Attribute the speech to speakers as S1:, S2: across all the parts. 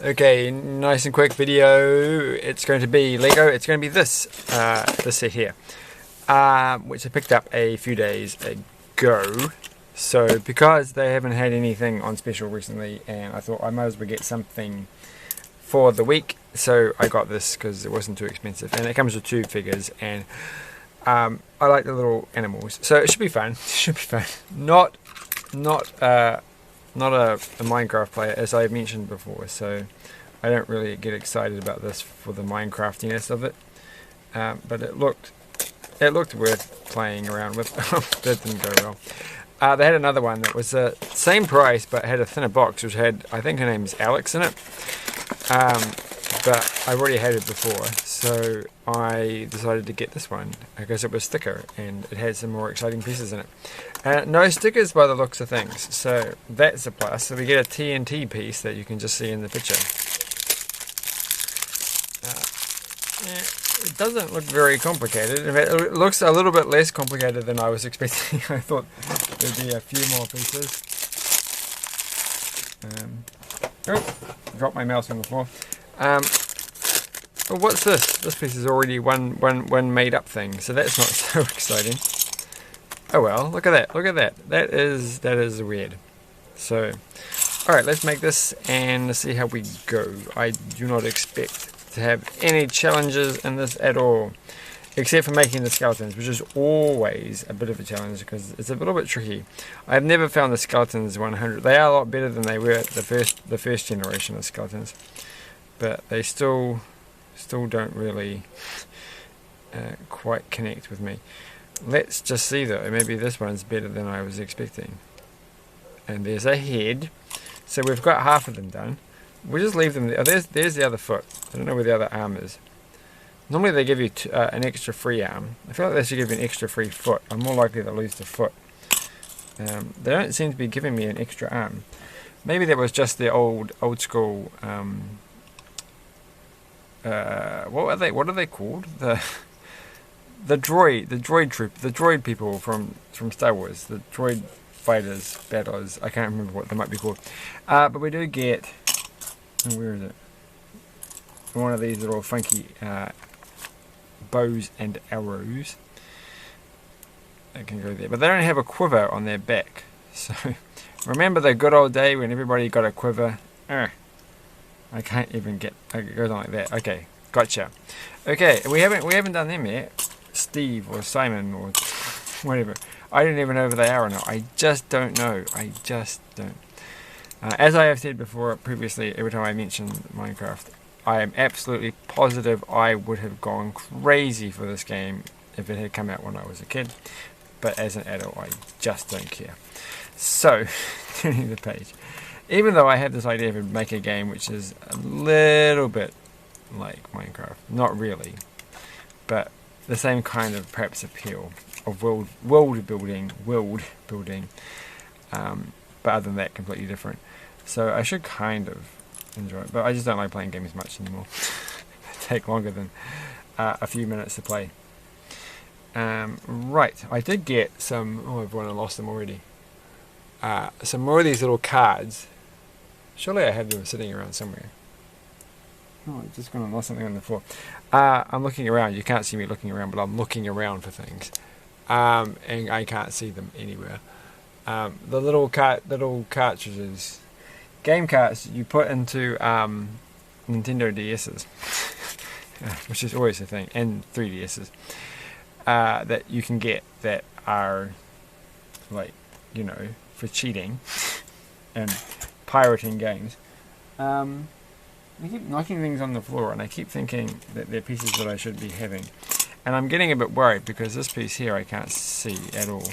S1: Okay, nice and quick video. It's going to be Lego. It's going to be this set here, which I picked up a few days ago. So because they haven't had anything on special recently, and I thought I might as well get something for the week, so I got this because it wasn't too expensive, and it comes with 2 figures, and I like the little animals, so it should be fun. It should be fun. Not a Minecraft player, as I've mentioned before, so I don't really get excited about this for the Minecraftiness of it, but it looked worth playing around with. That didn't go well. They had another one that was the same price but had a thinner box, which had, I think her name's Alex in it, but I already had it before, so I decided to get this one because it was thicker and it had some more exciting pieces in it. No stickers by the looks of things, so that's a plus. So we get a TNT piece that you can just see in the picture. It doesn't look very complicated. In fact, it looks a little bit less complicated than I was expecting. I thought there'd be a few more pieces. Dropped my mouse on the floor. Well, what's this? This piece is already one made up thing, so that's not so exciting. Oh well, look at that, look at that. That is weird. So, alright, let's make this and see how we go. I do not expect to have any challenges in this at all, except for making the skeletons, which is always a bit of a challenge because it's a little bit tricky. I've never found the skeletons 100. They are a lot better than they were at the first generation of skeletons, but they still don't really quite connect with me. Let's just see though, maybe this one's better than I was expecting. And there's a head, so we've got half of them done. We'll just leave them there. Oh, there's the other foot. I don't know where the other arm is. Normally they give you an extra free arm. I feel like they should give you an extra free foot. I'm more likely to lose the foot. They don't seem to be giving me an extra arm. Maybe that was just the old school. What are they called? The droid people from Star Wars. The droid fighters, battlers. I can't remember what they might be called. But we do get. Where is it? One of these little funky bows and arrows. That can go there, but they don't have a quiver on their back. So remember the good old day when everybody got a quiver? I can't even get. It goes on like that. Okay, gotcha. Okay, we haven't done them yet. Steve or Simon or whatever. I don't even know if they are or not. I just don't know. I just don't. As I have said before, previously, every time I mention Minecraft, I am absolutely positive I would have gone crazy for this game if it had come out when I was a kid. But as an adult, I just don't care. So, turning the page. Even though I had this idea of make a game which is a little bit like Minecraft, not really, but the same kind of perhaps appeal of world building, but other than that, completely different. So I should kind of enjoy it, but I just don't like playing games much anymore. They take longer than a few minutes to play. Right, I did get some. Oh, I've lost them already. Some more of these little cards. Surely I had them sitting around somewhere. Oh, I've just gone and lost something on the floor. I'm looking around. You can't see me looking around, but I'm looking around for things, and I can't see them anywhere. The little cartridges, game carts you put into Nintendo DS's, which is always a thing, and 3DS's, that you can get that are like, you know, for cheating and pirating games. I keep knocking things on the floor and I keep thinking that they're pieces that I should be having, and I'm getting a bit worried because this piece here I can't see at all,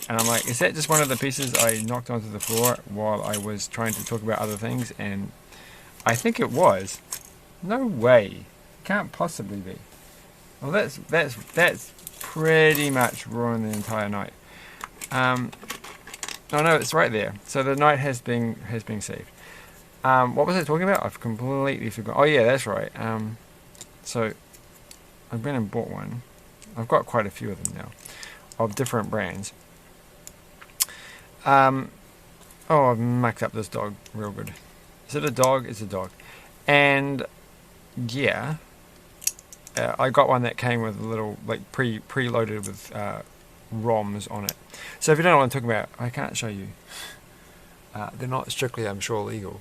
S1: and I'm like, is that just one of the pieces I knocked onto the floor while I was trying to talk about other things? And I think it was. No way, can't possibly be. Well, that's pretty much ruined the entire night. Oh no, it's right there. So the night has been saved. What was I talking about? I've completely forgotten. Oh yeah, that's right. So I've been and bought one. I've got quite a few of them now, of different brands. Oh, I've mucked up this dog real good. Is it a dog? It's a dog. And yeah, I got one that came with a little, like, preloaded with ROMs on it. So if you don't know what I'm talking about, I can't show you. They're not strictly, I'm sure, legal.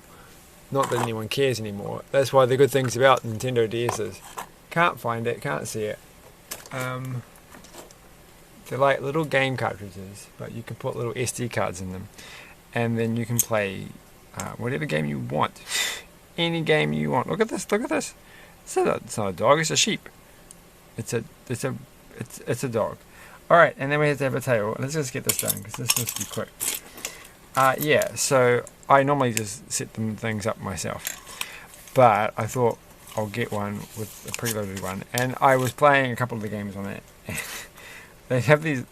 S1: Not that anyone cares anymore. That's why the good things about Nintendo DS's. Can't find it, can't see it. They're like little game cartridges, but you can put little SD cards in them, and then you can play whatever game you want. Any game you want. Look at this. Look at this. It's not a dog. It's a sheep. It's a dog. All right, and then we have to have a tail. Let's just get this done because this must be quick. Yeah. So I normally just set them things up myself, but I thought I'll get one with a preloaded one, and I was playing a couple of the games on it. They have these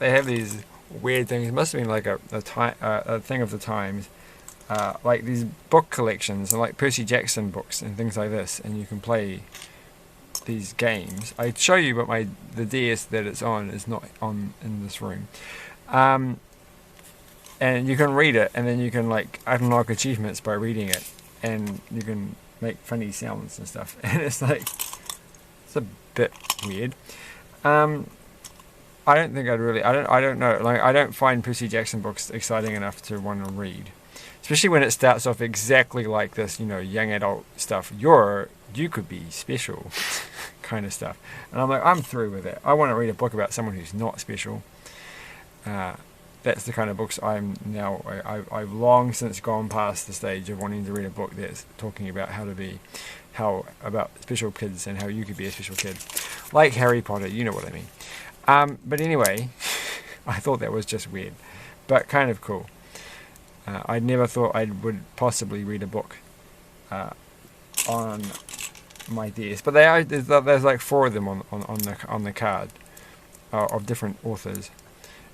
S1: weird things. It must have been like a thing of the times, like these book collections and like Percy Jackson books and things like this, and you can play these games. I'd show you, but the DS that it's on is not on in this room. And you can read it, and then you can like unlock achievements by reading it, and you can make funny sounds and stuff. And it's like, it's a bit weird. I don't think I don't know. Like, I don't find Percy Jackson books exciting enough to want to read, especially when it starts off exactly like this, you know, young adult stuff. You could be special, kind of stuff. And I'm like, I'm through with it. I want to read a book about someone who's not special. That's the kind of books I'm now. I've long since gone past the stage of wanting to read a book that's talking about about special kids and how you could be a special kid, like Harry Potter. You know what I mean. But anyway, I thought that was just weird, but kind of cool. I never thought I would possibly read a book on my DS, but there's like 4 of them on the card of different authors,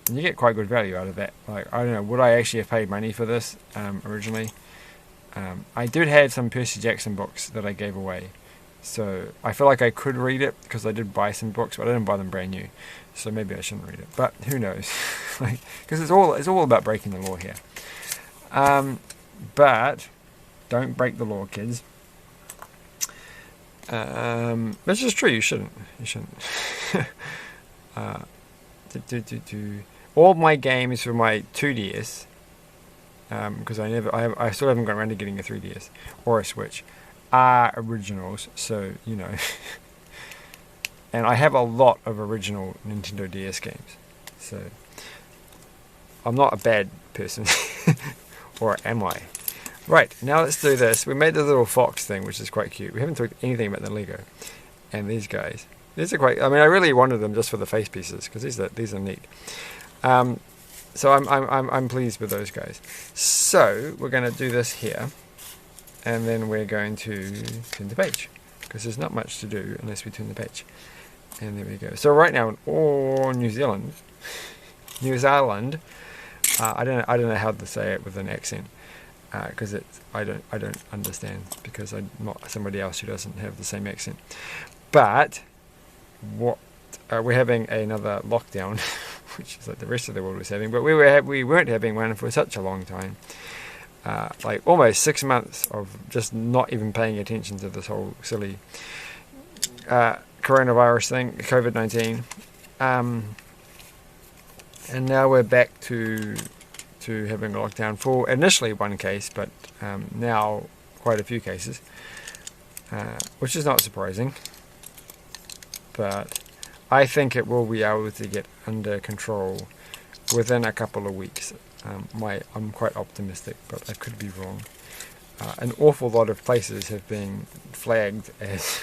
S1: and you get quite good value out of that. Like, I don't know, would I actually have paid money for this originally? I did have some Percy Jackson books that I gave away. So I feel like I could read it because I did buy some books, but I didn't buy them brand new. So maybe I shouldn't read it. But who knows? Because it's all about breaking the law here. But don't break the law, kids. Which is true. You shouldn't. All my games for my 2DS, because I still haven't got around to getting a 3DS or a Switch, are originals, so you know. And I have a lot of original Nintendo DS games, so I'm not a bad person. Or am I? Right, now let's do this. We made the little fox thing, which is quite cute. We haven't talked anything about the Lego. And these guys, these are quite, I mean, I really wanted them just for the face pieces because these are neat. So I'm pleased with those guys. So we're going to do this here. And then we're going to turn the page, because there's not much to do unless we turn the page. And there we go. So right now in New Zealand, I don't know how to say it with an accent, because I don't understand, because I'm not somebody else who doesn't have the same accent. But we're having another lockdown, which is like the rest of the world was having, but we weren't having one for such a long time. Like almost 6 months of just not even paying attention to this whole silly coronavirus thing, COVID-19, and now we're back to having a lockdown for initially 1 case, but now quite a few cases, which is not surprising. But I think it will be able to get under control within a couple of weeks. I'm quite optimistic, but I could be wrong. An awful lot of places have been flagged as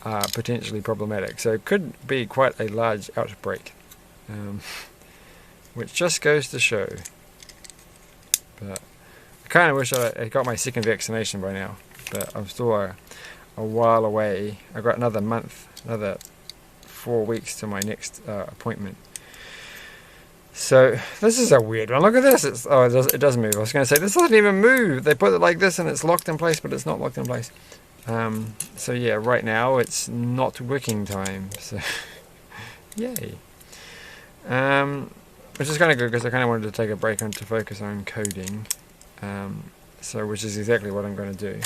S1: potentially problematic, so it could be quite a large outbreak, which just goes to show. But I kind of wish I got my second vaccination by now, but I'm still a while away. I've got another month, another 4 weeks to my next appointment. So this is a weird one. Look at this. It does move. I was going to say, this doesn't even move. They put it like this and it's locked in place, but it's not locked in place. So yeah, right now it's not working time. So yay. Which is kind of good, because I kind of wanted to take a break on to focus on coding. So, which is exactly what I'm going to do.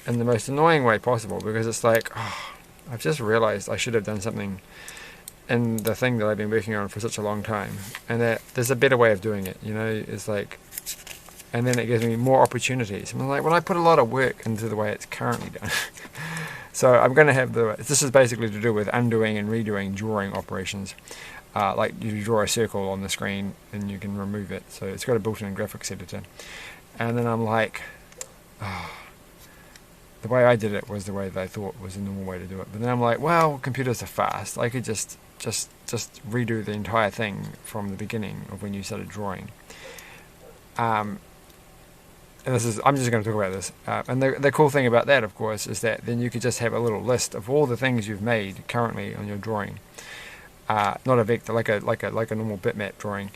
S1: In the most annoying way possible, because it's like, oh, I've just realized I should have done something in the thing that I've been working on for such a long time, and that there's a better way of doing it, you know. It's like, and then it gives me more opportunities. I'm like, well, I put a lot of work into the way it's currently done. So I'm going to have this is basically to do with undoing and redoing drawing operations. Like you draw a circle on the screen and you can remove it, so it's got a built-in graphics editor. And then I'm like, oh, the way I did it was the way that I thought was the normal way to do it. But then I'm like, well, computers are fast. I could just redo the entire thing from the beginning of when you started drawing. And this is, I'm just going to talk about this. And the cool thing about that, of course, is that then you could just have a little list of all the things you've made currently on your drawing. Not a vector, like a normal bitmap drawing.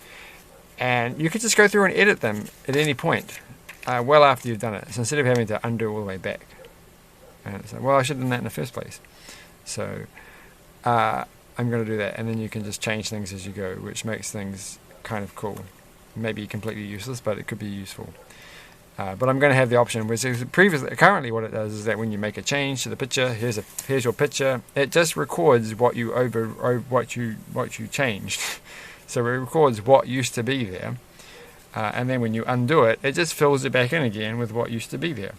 S1: And you could just go through and edit them at any point, well after you've done it. So instead of having to undo all the way back. And it's like, well, I should have done that in the first place. So I'm going to do that, and then you can just change things as you go, which makes things kind of cool. Maybe completely useless, but it could be useful. But I'm going to have the option, which is currently what it does is that when you make a change to the picture, here's your picture. It just records what you what you changed. So it records what used to be there, and then when you undo it, it just fills it back in again with what used to be there.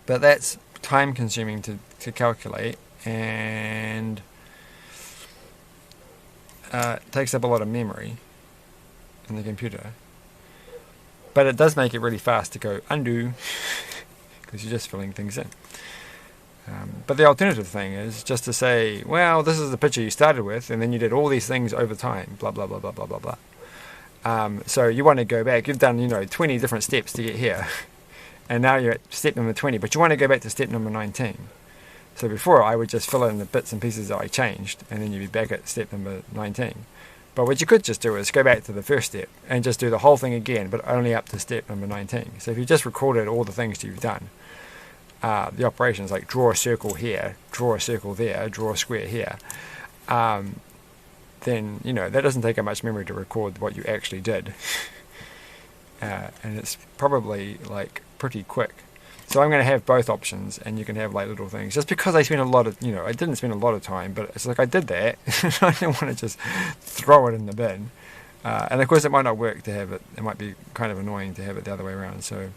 S1: But that's time consuming to calculate, and takes up a lot of memory in the computer. But it does make it really fast to go undo, because you're just filling things in. But the alternative thing is just to say, well, this is the picture you started with, and then you did all these things over time, blah, blah, blah, blah, blah, blah, blah. So you want to go back. You've done, 20 different steps to get here. And now you're at step number 20, but you want to go back to step number 19. So before, I would just fill in the bits and pieces that I changed, and then you'd be back at step number 19. But what you could just do is go back to the first step and just do the whole thing again, but only up to step number 19. So if you just recorded all the things you've done, the operations like draw a circle here, draw a circle there, draw a square here, then, that doesn't take up much memory to record what you actually did. And it's probably like pretty quick. So I'm going to have both options, and you can have like little things. Just because I spent a lot of, I didn't spend a lot of time, but it's like I did that. I don't want to just throw it in the bin. And of course it might not work to have it. It might be kind of annoying to have it the other way around. So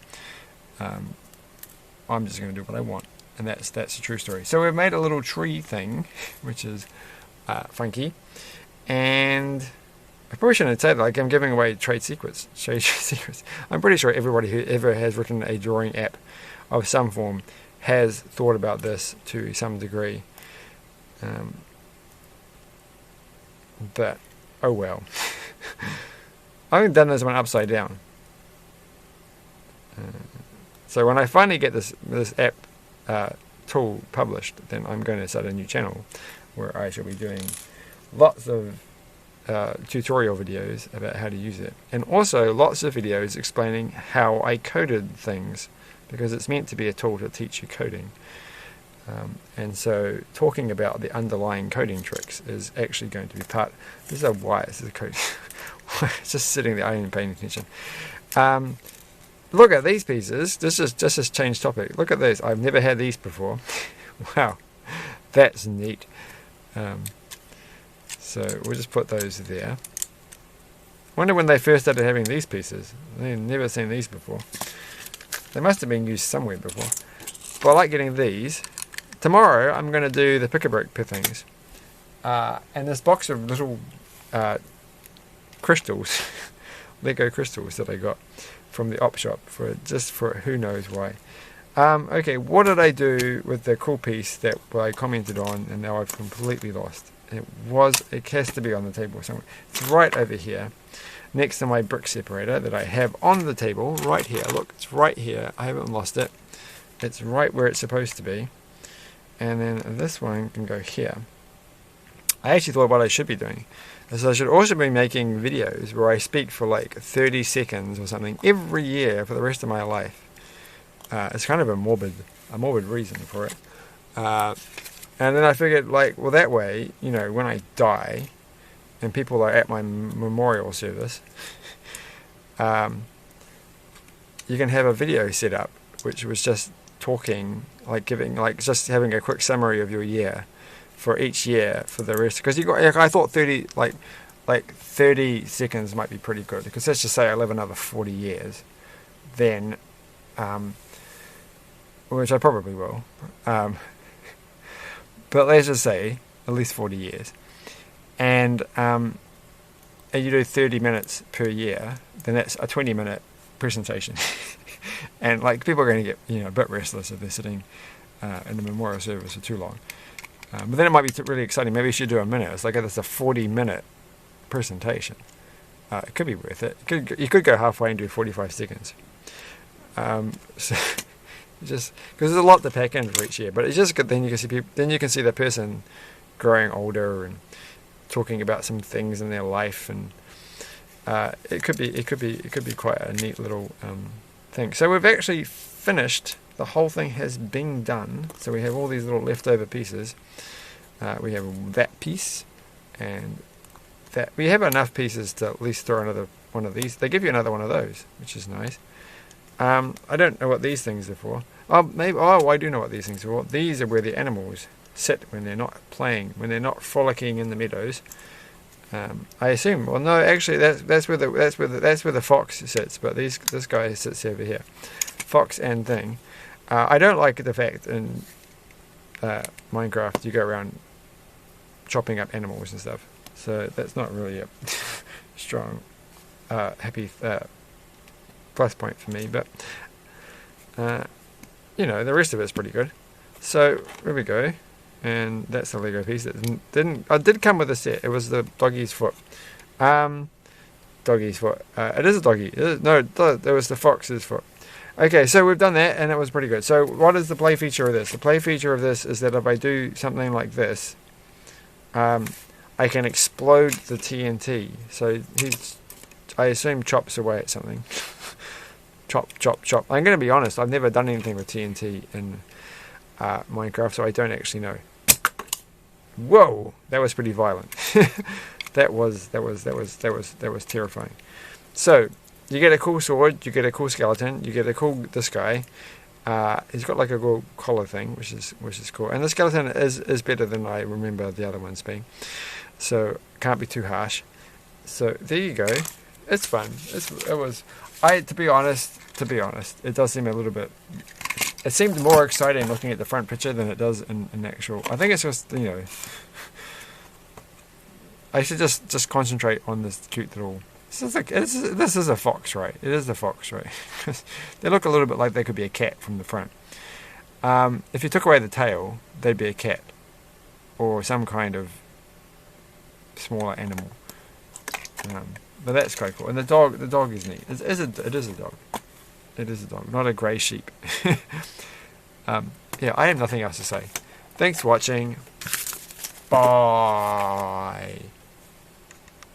S1: I'm just going to do what I want. And that's a true story. So we've made a little tree thing, which is funky. And I probably shouldn't say that, like I'm giving away trade secrets. I'm pretty sure everybody who ever has written a drawing app of some form has thought about this to some degree. But, oh well. I've done this one upside down. So when I finally get this app tool published, then I'm going to start a new channel where I shall be doing lots of tutorial videos about how to use it, and also lots of videos explaining how I coded things, because it's meant to be a tool to teach you coding. And so talking about the underlying coding tricks is actually going to be part. This is why this is a code. It's just sitting there, I ain't paying attention. Look at these pieces. This is just a change topic. Look at these. I've never had these before. Wow, that's neat. So we'll just put those there. I wonder when they first started having these pieces. They've never seen these before. They must have been used somewhere before. But I like getting these. Tomorrow I'm going to do the pick-a-brick things. And this box of little crystals, Lego crystals that I got from the op shop for who knows why. Okay, what did I do with the cool piece that I commented on and now I've completely lost? It has to be on the table somewhere. It's right over here, next to my brick separator that I have on the table, right here. Look, it's right here. I haven't lost it. It's right where it's supposed to be. And then this one can go here. I actually thought what I should be doing is I should also be making videos where I speak for like 30 seconds or something every year for the rest of my life. It's kind of a morbid reason for it. And then I figured, like, well, that way, when I die and people are at my memorial service, you can have a video set up, which was just talking, like just having a quick summary of your year, for each year for the rest. Because you got, like, I thought 30, like 30 seconds might be pretty good. Because let's just say I live another 40 years, then, which I probably will. But let's just say at least 40 years, and you do 30 minutes per year, then that's a 20-minute presentation. And like, people are going to get, you know, a bit restless if they're sitting in the memorial service for too long. But then it might be really exciting. Maybe you should do a minute. It's like, it's a 40-minute presentation. It could be worth it. You could go halfway and do 45 seconds. So just because there's a lot to pack in for each year, but it's just good. Then you can see people, then you can see the person growing older and talking about some things in their life, and it could be quite a neat little thing. So we've actually finished. The whole thing has been done. So we have all these little leftover pieces. We have that piece, and that we have enough pieces to at least throw another one of these. They give you another one of those, which is nice. I don't know what these things are for. I do know what these things are for. These are where the animals sit when they're not playing, when they're not frolicking in the meadows. I assume. Well, no, actually, that's where the fox sits. But this guy sits over here, fox and thing. I don't like the fact in Minecraft you go around chopping up animals and stuff. So that's not really a strong, happy plus point for me. But you know, the rest of it's pretty good. So there we go. And that's the Lego piece. That did come with a set. It was the doggy's foot. Doggy's foot. It is a doggy. There was the fox's foot. Okay, so we've done that, and it was pretty good. So what is the play feature of this? The play feature of this is that if I do something like this, I can explode the TNT. So I assume chops away at something. Chop, chop, chop. I'm going to be honest. I've never done anything with TNT in Minecraft, so I don't actually know. Whoa, that was pretty violent. that was terrifying. So you get a cool sword, you get a cool skeleton, you get a cool this guy. He's got like a cool collar thing, which is cool. And the skeleton is better than I remember the other ones being. So can't be too harsh. So there you go. It's fun. To be honest, it does seem a little bit. It seemed more exciting looking at the front picture than it does in actual. I think it's just, you know, I should just concentrate on this cute little. This is a fox, right? It is a fox, right? They look a little bit like they could be a cat from the front. If you took away the tail, they'd be a cat or some kind of smaller animal. But that's quite cool. And the dog is neat. It is a dog. It is a dog, not a grey sheep. Yeah, I have nothing else to say. Thanks for watching. Bye.